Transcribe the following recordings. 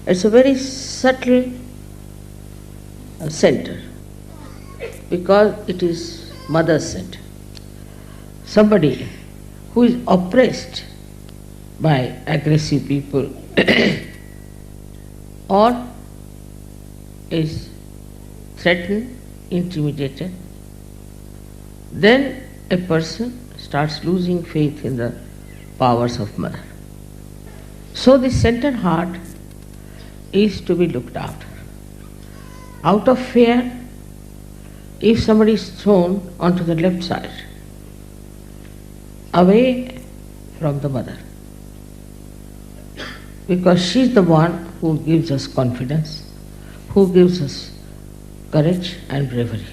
It's a very subtle center because it is mother's center. Somebody who is oppressed by aggressive people or is threatened, intimidated, then a person starts losing faith in the powers of mother. So the center heart is to be looked after. Out of fear, if somebody is thrown onto the left side, away from the mother, because she is the one who gives us confidence, who gives us courage and bravery.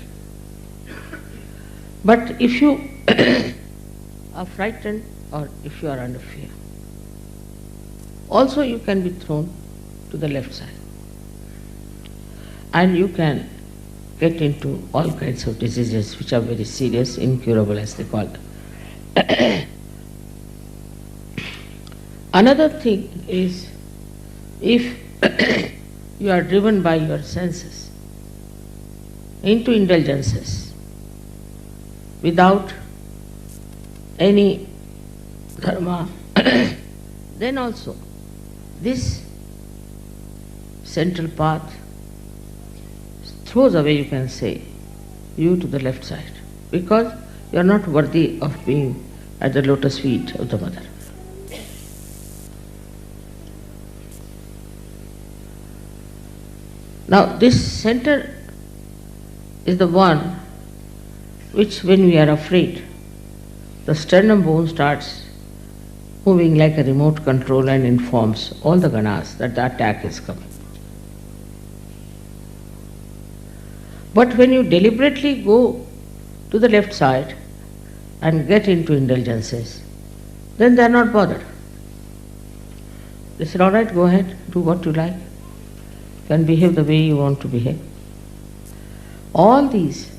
But if you are frightened or if you are under fear, also you can be thrown to the left side. And you can get into all kinds of diseases which are very serious, incurable as they call them. Another thing is, if you are driven by your senses into indulgences without any dharma, then also this central path throws away, you can say, you to the left side, because you are not worthy of being at the lotus feet of the mother. Now this center is the one which, when we are afraid, the sternum bone starts moving like a remote control and informs all the ganas that the attack is coming. But when you deliberately go to the left side and get into indulgences, then they are not bothered. They said, all right, go ahead, do what you like. You can behave the way you want to behave. All these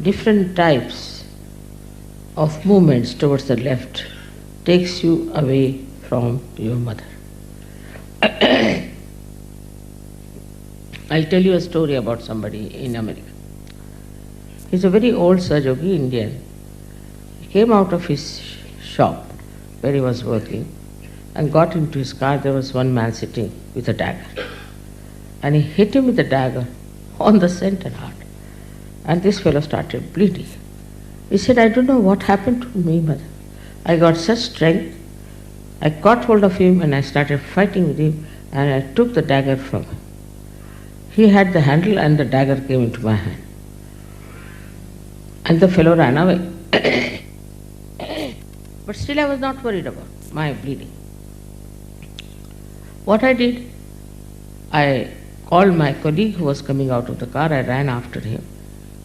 different types of movements towards the left takes you away from your mother. I'll tell you a story about somebody in America. He's a very old Sahajogi Indian. He came out of his shop where he was working and got into his car. There was one man sitting with a dagger. And he hit him with the dagger on the center heart. And this fellow started bleeding. He said, I don't know what happened to me, mother. I got such strength. I caught hold of him and I started fighting with him and I took the dagger from him. He had the handle and the dagger came into my hand. And the fellow ran away. But still I was not worried about my bleeding. What I did, I called my colleague who was coming out of the car. I ran after him.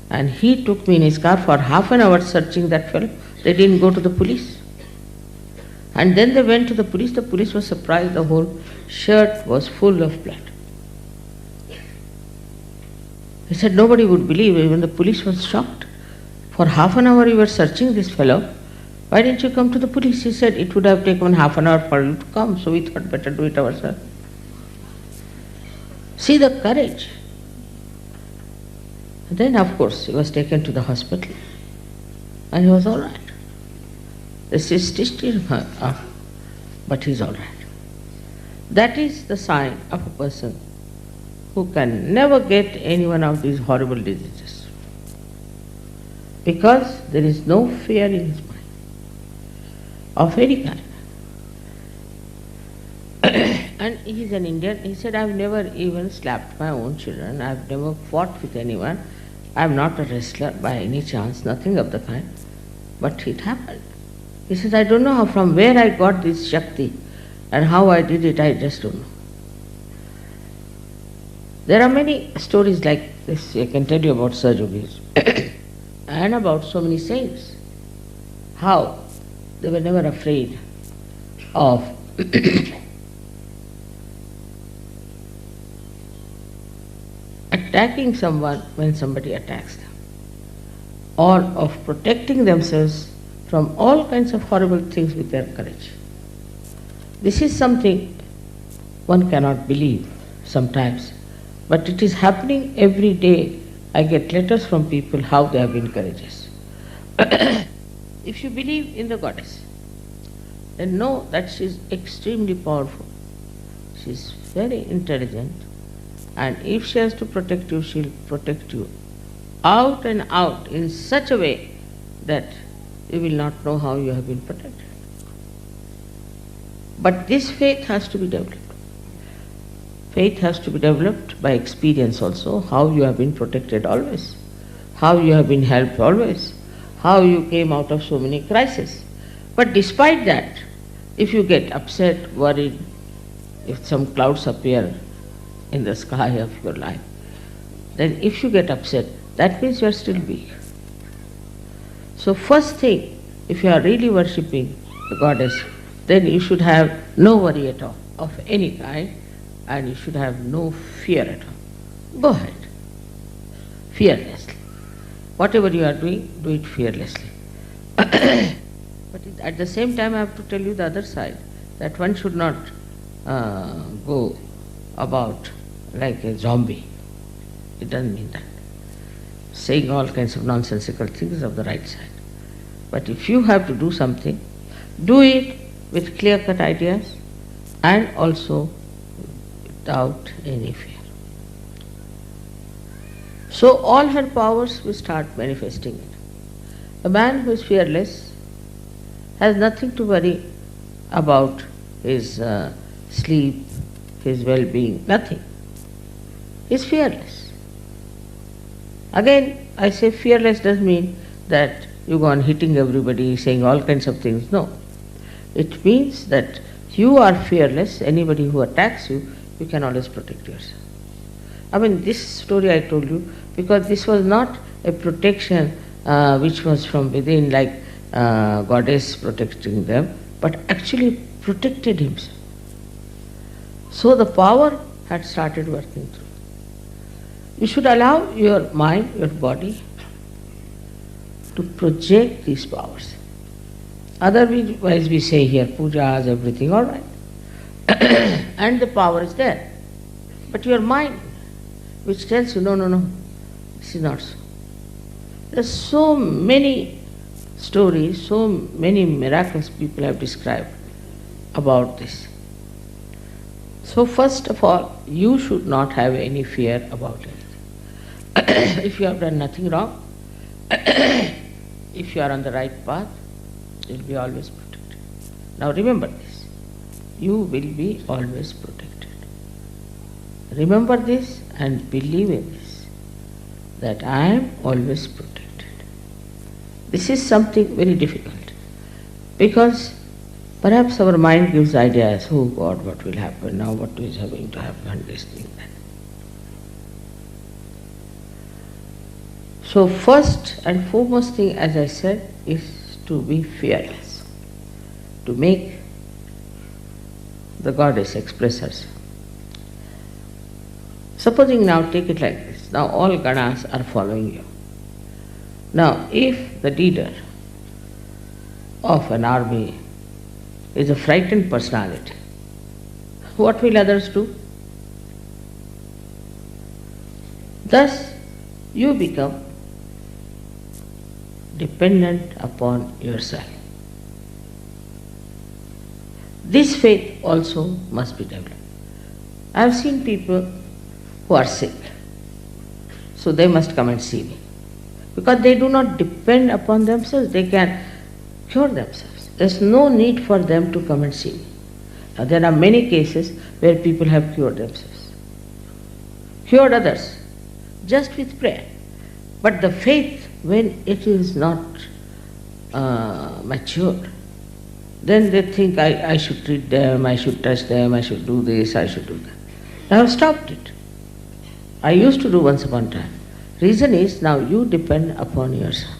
And he took me in his car for half an hour searching that fellow. They didn't go to the police. And then they went to the police. The police was surprised. The whole shirt was full of blood. He said nobody would believe. Even the police was shocked. For half an hour you were searching this fellow. Why didn't you come to the police? He said it would have taken half an hour for you to come, so we thought better do it ourselves. See the courage. And then of course he was taken to the hospital and he was all right. They stitched him up, but he's all right. That is the sign of a person who can never get any one of these horrible diseases, because there is no fear in his mind of any kind. And he is an Indian. He said, I've never even slapped my own children. I've never fought with anyone. I'm not a wrestler by any chance, nothing of the kind. But it happened. He says, I don't know from where I got this Shakti and how I did it, I just don't know. There are many stories like this I can tell you about Sahajogis and about so many saints. How they were never afraid of attacking someone when somebody attacks them, or of protecting themselves from all kinds of horrible things with their courage. This is something one cannot believe sometimes. But it is happening every day. I get letters from people how they have been courageous. If you believe in the goddess, then know that she is extremely powerful. She is very intelligent, and if she has to protect you, she will protect you out and out in such a way that you will not know how you have been protected. But this faith has to be developed. Faith has to be developed by experience also, how you have been protected always, how you have been helped always, how you came out of so many crises. But despite that, if you get upset, worried, if some clouds appear in the sky of your life, then if you get upset, that means you are still weak. So first thing, if you are really worshipping the goddess, then you should have no worry at all of any kind, and you should have no fear at all. Go ahead, fearlessly. Whatever you are doing, do it fearlessly. But at the same time, I have to tell you the other side, that one should not go about like a zombie. It doesn't mean that. Saying all kinds of nonsensical things of the right side. But if you have to do something, do it with clear-cut ideas and also without any fear. So all her powers will start manifesting it. A man who is fearless has nothing to worry about his sleep, his well-being, nothing. He is fearless. Again, I say fearless doesn't mean that you go on hitting everybody, saying all kinds of things. No. It means that you are fearless. Anybody who attacks you, you can always protect yourself. I mean, this story I told you because this was not a protection which was from within, like goddess protecting them, but actually protected himself. So the power had started working through. You should allow your mind, your body to project these powers. Otherwise we say here, pujas, everything, all right. And the power is there. But your mind, which tells you, no, this is not so. There are so many stories, so many miracles people have described about this. So first of all, you should not have any fear about it. If you have done nothing wrong, if you are on the right path, you will be always protected. Now remember this, you will be always protected. Remember this and believe in this, that I am always protected. This is something very difficult, because perhaps our mind gives ideas, oh God, what will happen now, what is going to happen, this thing, that. So first and foremost thing, as I said, is to be fearless, to make the goddess express herself. Supposing now, take it like this, now all ganas are following you. Now if the leader of an army is a frightened personality, what will others do? Thus you become dependent upon yourself. This faith also must be developed. I have seen people who are sick, so they must come and see me. Because they do not depend upon themselves, they can cure themselves. There is no need for them to come and see me. Now there are many cases where people have cured themselves, cured others, just with prayer. But the faith, when it is not matured, then they think I should treat them, I should touch them, I should do this, I should do that. I have stopped it. I used to do once upon a time. Reason is, now you depend upon yourself.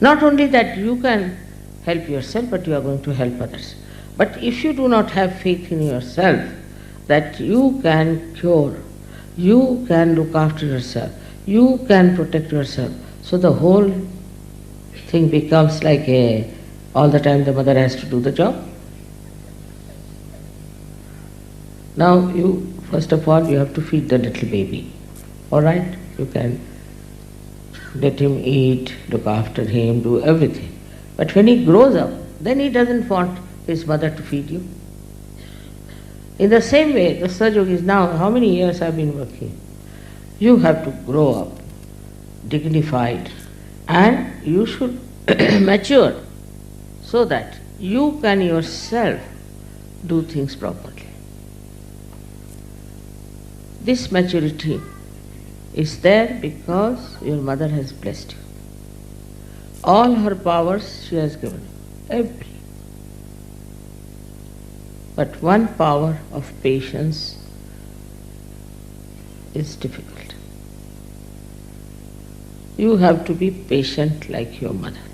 Not only that you can help yourself, but you are going to help others. But if you do not have faith in yourself, that you can cure, you can look after yourself, you can protect yourself, so the whole thing becomes like all the time the mother has to do the job. Now you, first of all, you have to feed the little baby. All right? You can let him eat, look after him, do everything. But when he grows up, then he doesn't want his mother to feed you. In the same way, the Sahaja-yogis now, how many years I've been working? You have to grow up, dignified, and you should mature so that you can yourself do things properly. This maturity is there because your mother has blessed you. All her powers she has given you, every. But one power of patience is difficult. You have to be patient like your mother.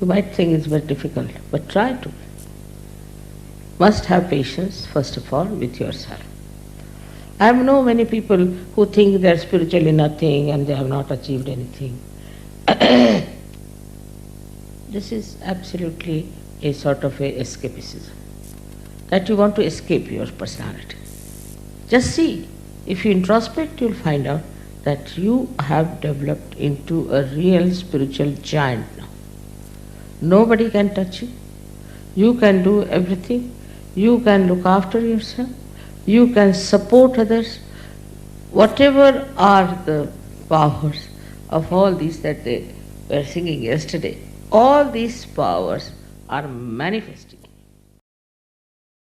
You might think it's very difficult, but try to. Must have patience, first of all, with yourself. I know many people who think they are spiritually nothing and they have not achieved anything. This is absolutely a sort of a escapism, that you want to escape your personality. Just see, if you introspect, you'll find out that you have developed into a real spiritual giant now. Nobody can touch you. You can do everything. You can look after yourself. You can support others. Whatever are the powers of all these that they were singing yesterday, all these powers are manifesting.